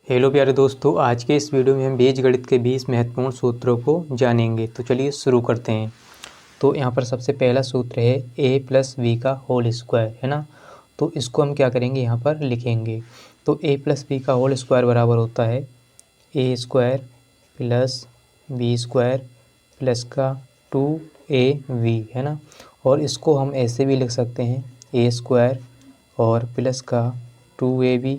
Hello प्यारे दोस्तों, आज के इस वीडियो में हम बीजगणित के 20 महत्वपूर्ण सूत्रों को जानेंगे। तो चलिए शुरू करते हैं। तो यहाँ पर सबसे पहला सूत्र है a प्लस वी का होल स्क्वायर, है ना। तो इसको हम क्या करेंगे, यहाँ पर लिखेंगे। तो a प्लस वी का होल स्क्वायर बराबर होता है a square plus B square plus का 2ab, है ना। और इसको हम ऐसे भी लिख सकते हैं a स्क्वायर और प्लस का 2ab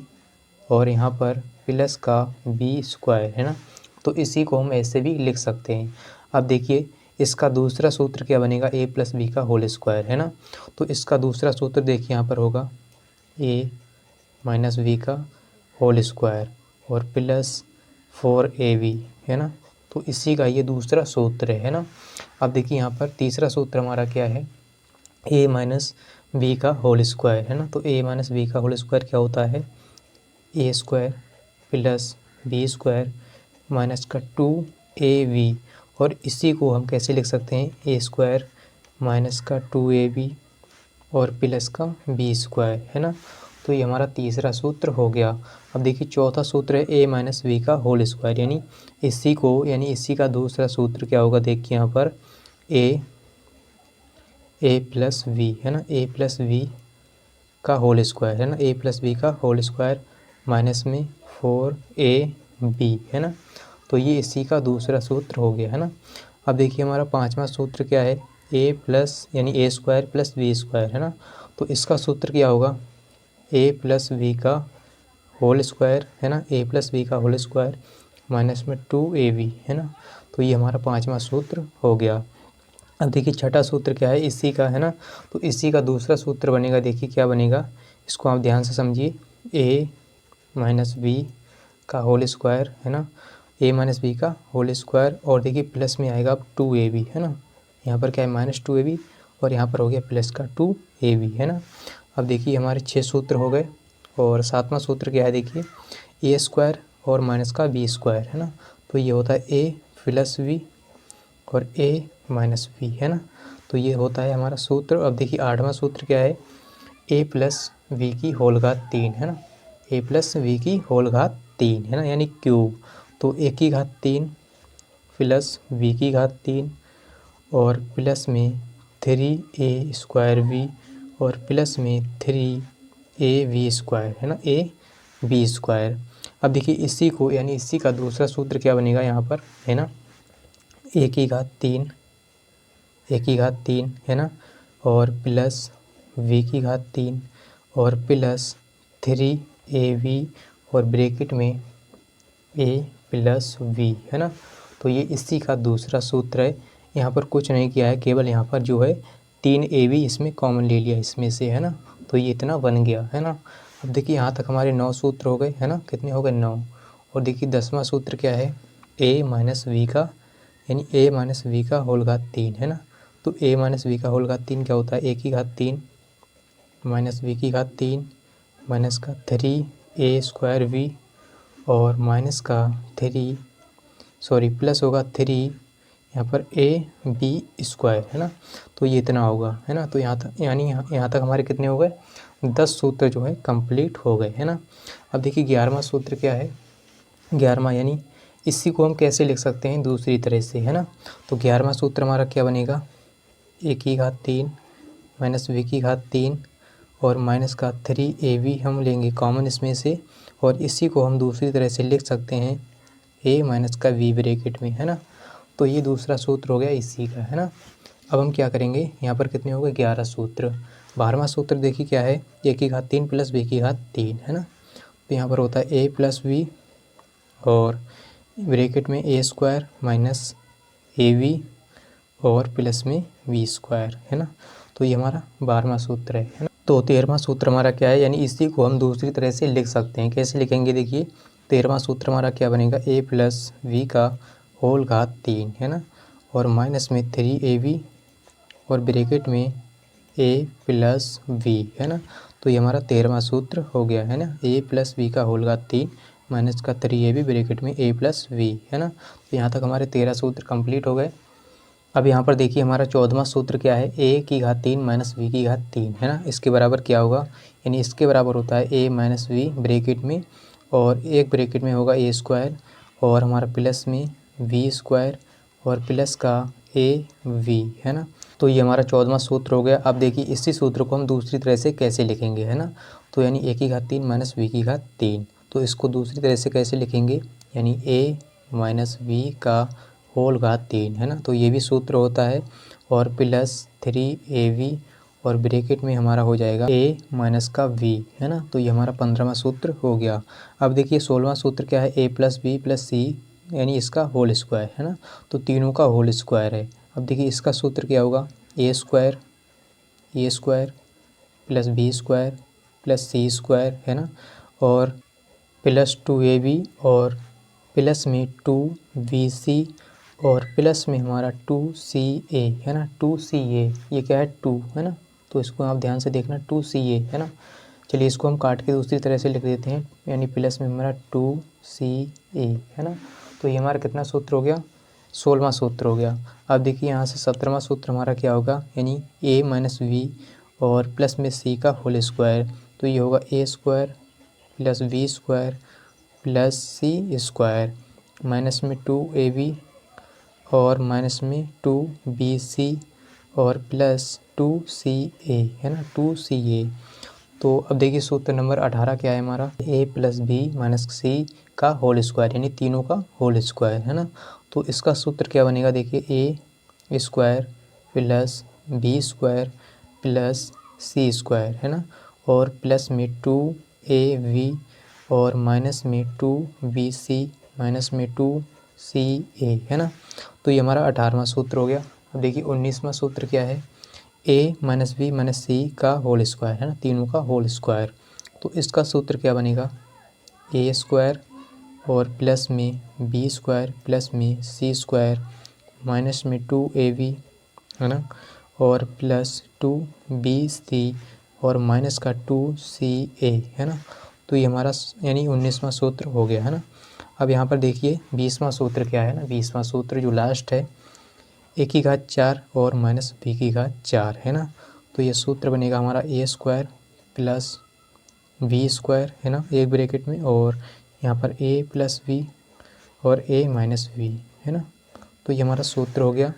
और यहाँ पर प्लस का बी स्क्वायर, है ना। तो इसी को हम ऐसे भी लिख सकते हैं। अब देखिए इसका दूसरा सूत्र क्या बनेगा, a प्लस बी का होल स्क्वायर, है ना। तो इसका दूसरा सूत्र देखिए यहाँ पर होगा a माइनस बी का होल स्क्वायर और प्लस 4ab, है ना। तो इसी का ये दूसरा सूत्र है ना। अब देखिए यहाँ पर तीसरा सूत्र हमारा क्या है, a माइनस बी का होल स्क्वायर, है ना। तो a माइनस बी का होल स्क्वायर क्या होता है, a square plus B square minus का 2ab। और इसी को हम कैसे लिख सकते हैं, a स्क्वायर माइनस का 2ab और प्लस का बी स्क्वायर, है ना। तो ये हमारा तीसरा सूत्र हो गया। अब देखिए चौथा सूत्र है a माइनस वी का होल स्क्वायर, यानी इसी का दूसरा सूत्र क्या होगा, देखिए यहाँ पर a प्लस वी, है ना। a प्लस वी का होल स्क्वायर, है ना। a प्लस वी का होल स्क्वायर माइनस में 4ab, है ना। तो ये इसी का दूसरा सूत्र हो गया, है ना। अब देखिए हमारा पांचवा सूत्र क्या है, a प्लस यानी a square plus B square, है ना। तो इसका सूत्र क्या होगा, a प्लस वी का होल स्क्वायर, है ना। a प्लस वी का होल स्क्वायर माइनस में 2ab, है ना। तो ये हमारा पांचवा सूत्र हो गया। अब देखिए छठा सूत्र क्या है, इसी का, है ना। तो इसी का दूसरा सूत्र बनेगा, देखिए क्या बनेगा, इसको आप ध्यान से समझिए, a माइनस बी का होल स्क्वायर, है ना। a माइनस बी का होल स्क्वायर और देखिए प्लस में आएगा अब 2ab, है ना। यहाँ पर क्या है माइनस 2ab और यहाँ पर हो गया प्लस का 2ab, है ना। अब देखिए हमारे 6 सूत्र हो गए। और सातवां सूत्र क्या है, देखिए a स्क्वायर और माइनस का बी स्क्वायर, है ना। तो ये होता है a प्लस वी और a माइनस वी, है ना। तो ये होता है हमारा सूत्र। अब देखिए आठवां सूत्र क्या है, a प्लस वी की होल घात 3, है ना। a प्लस वी की होल घात 3, है ना, यानी क्यूब। तो a की घात 3 प्लस v की घात 3 और प्लस में 3a स्क्वायर v और प्लस में 3ab स्क्वायर, है ना, a b स्क्वायर। अब देखिए इसी को यानी इसी का दूसरा सूत्र क्या बनेगा यहाँ पर, है ना, a की घात 3 है ना, और प्लस v की घात 3 और प्लस 3ab और ब्रैकेट में a प्लस v, है ना। तो ये इसी का दूसरा सूत्र है। यहाँ पर कुछ नहीं किया है, केवल यहाँ पर जो है 3ab इसमें कॉमन ले लिया इसमें से, है ना। तो ये इतना बन गया, है ना। अब देखिए यहाँ तक हमारे 9 सूत्र हो गए, है ना। कितने हो गए, 9। और देखिए 10वां सूत्र क्या है, a माइनस वी का यानी a माइनस वी का होल घात 3, है ना। तो a माइनस वी का होल घात 3 क्या होता है, a की घात 3 माइनस वी की घात 3 माइनस का 3a स्क्वायर वी और माइनस का प्लस होगा 3 यहाँ पर a b स्क्वायर, है ना। तो ये इतना होगा, है ना। तो यहाँ तक यहाँ तक हमारे कितने हो गए, 10 सूत्र जो है कंप्लीट हो गए, है ना। अब देखिए 11वां सूत्र क्या है, 11वां यानी इसी को हम कैसे लिख सकते हैं दूसरी तरह से, है ना। तो 11वां सूत्र हमारा क्या बनेगा, a की घात 3 माइनस v की घात 3 और माइनस का 3ab हम लेंगे कॉमन इसमें से, और इसी को हम दूसरी तरह से लिख सकते हैं a माइनस का v ब्रैकेट में, है ना। तो ये दूसरा सूत्र हो गया इसी का, है ना। अब हम क्या करेंगे, यहाँ पर कितने हो गए, 11 सूत्र। 12वां सूत्र देखिए क्या है, a की घात 3 प्लस b की घात 3, है ना। तो यहाँ पर होता है a प्लस वी और ब्रैकेट में a स्क्वायर माइनस ab और प्लस में v स्क्वायर, है ना। तो ये हमारा 12वां सूत्र है ना। तो 13वां सूत्र हमारा क्या है, यानी इसी को हम दूसरी तरह से लिख सकते हैं। कैसे लिखेंगे, देखिए 13वां सूत्र हमारा क्या बनेगा, a प्लस वी का होल घात 3, है ना, और माइनस में 3ab और ब्रैकेट में a प्लस वी, है ना। तो ये हमारा 13वां सूत्र हो गया, है ना, a प्लस वी का होल घात 3 माइनस का 3ab ब्रैकेट में a प्लस वी, है ना। तो यहाँ तक हमारे 13 सूत्र कंप्लीट हो गए। अब यहाँ पर देखिए हमारा 14वां सूत्र क्या है, a की घात 3 माइनस वी की घात 3, है ना। इसके बराबर क्या होगा, यानी इसके बराबर होता है a माइनस वी ब्रैकेट में और एक ब्रैकेट में होगा ए स्क्वायर और हमारा प्लस में वी स्क्वायर और प्लस का ए वी, है ना। तो ये हमारा 14वां सूत्र हो गया। अब देखिए इसी सूत्र को हम दूसरी तरह से कैसे लिखेंगे, है ना। तो यानी ए की घात 3 माइनस वी की घात 3, तो इसको दूसरी तरह से कैसे लिखेंगे, यानी ए माइनस वी का होल घात 3, है ना। तो ये भी सूत्र होता है और प्लस 3ab और ब्रैकेट में हमारा हो जाएगा a माइनस का v, है ना। तो ये हमारा 15वां सूत्र हो गया। अब देखिए 16वां सूत्र क्या है, a प्लस बी प्लस सी यानी इसका होल स्क्वायर, है ना। तो तीनों का होल स्क्वायर है। अब देखिए इसका सूत्र क्या होगा, A square plus B square plus C square, है ना, और प्लस 2ab और प्लस में 2bc और प्लस में हमारा 2ca, है ना। 2ca ये क्या है 2, है ना। तो इसको आप ध्यान से देखना 2ca, है ना। चलिए इसको हम काट के दूसरी तरह से लिख देते हैं, यानी प्लस में हमारा 2ca, है ना। तो ये हमारा कितना सूत्र हो गया, 16वां सूत्र हो गया। अब देखिए यहाँ से 17वां सूत्र हमारा क्या होगा, यानी a माइनस वी और प्लस में c का होल स्क्वायर। तो ये होगा a square plus B square plus C square minus में 2ab और माइनस में 2bc और प्लस 2ca, है ना, 2ca। तो अब देखिए सूत्र नंबर 18 क्या है हमारा, a प्लस बी माइनस सी का होल स्क्वायर, यानी तीनों का होल स्क्वायर, है ना। तो इसका सूत्र क्या बनेगा, देखिए a square plus B square plus C square, है ना, और प्लस में 2ab और माइनस में 2bc माइनस में 2ca, है ना। तो ये हमारा 18वां सूत्र हो गया। अब देखिए 19वां सूत्र क्या है, a माइनस बी माइनस सी का होल स्क्वायर, है ना, तीनों का होल स्क्वायर। तो इसका सूत्र क्या बनेगा, a स्क्वायर और प्लस में बी स्क्वायर प्लस में सी स्क्वायर माइनस में 2ab, है ना, और प्लस 2bc और माइनस का 2ca, है ना। तो ये हमारा यानी 19वां सूत्र हो गया, है ना। अब यहाँ पर देखिए 20वां सूत्र क्या है ना, 20वां सूत्र जो लास्ट है, a की घात 4 और माइनस b की घात 4, है ना। तो ये सूत्र बनेगा हमारा a square plus v square, है ना, एक ब्रैकेट में, और यहाँ पर a प्लस v और a माइनस v, है ना। तो ये हमारा सूत्र हो गया।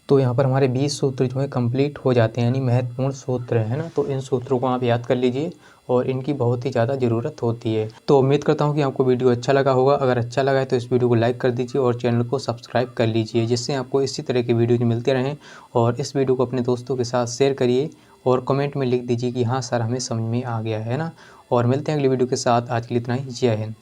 तो यहाँ पर हमारे 20 सूत्र जो है कंप्लीट हो जाते हैं, यानी महत्वपूर्ण सूत्र है ना। तो इन सूत्रों को आप याद कर लीजिए और इनकी बहुत ही ज़्यादा ज़रूरत होती है। तो उम्मीद करता हूँ कि आपको वीडियो अच्छा लगा होगा। अगर अच्छा लगा है तो इस वीडियो को लाइक कर दीजिए और चैनल को सब्सक्राइब कर लीजिए, जिससे आपको इसी तरह की वीडियो मिलते रहें। और इस वीडियो को अपने दोस्तों के साथ शेयर करिए और कमेंट में लिख दीजिए कि हाँ सर हमें समझ में आ गया, है ना। और मिलते हैं अगली वीडियो के साथ। आज के लिए इतना ही। जय हिंद।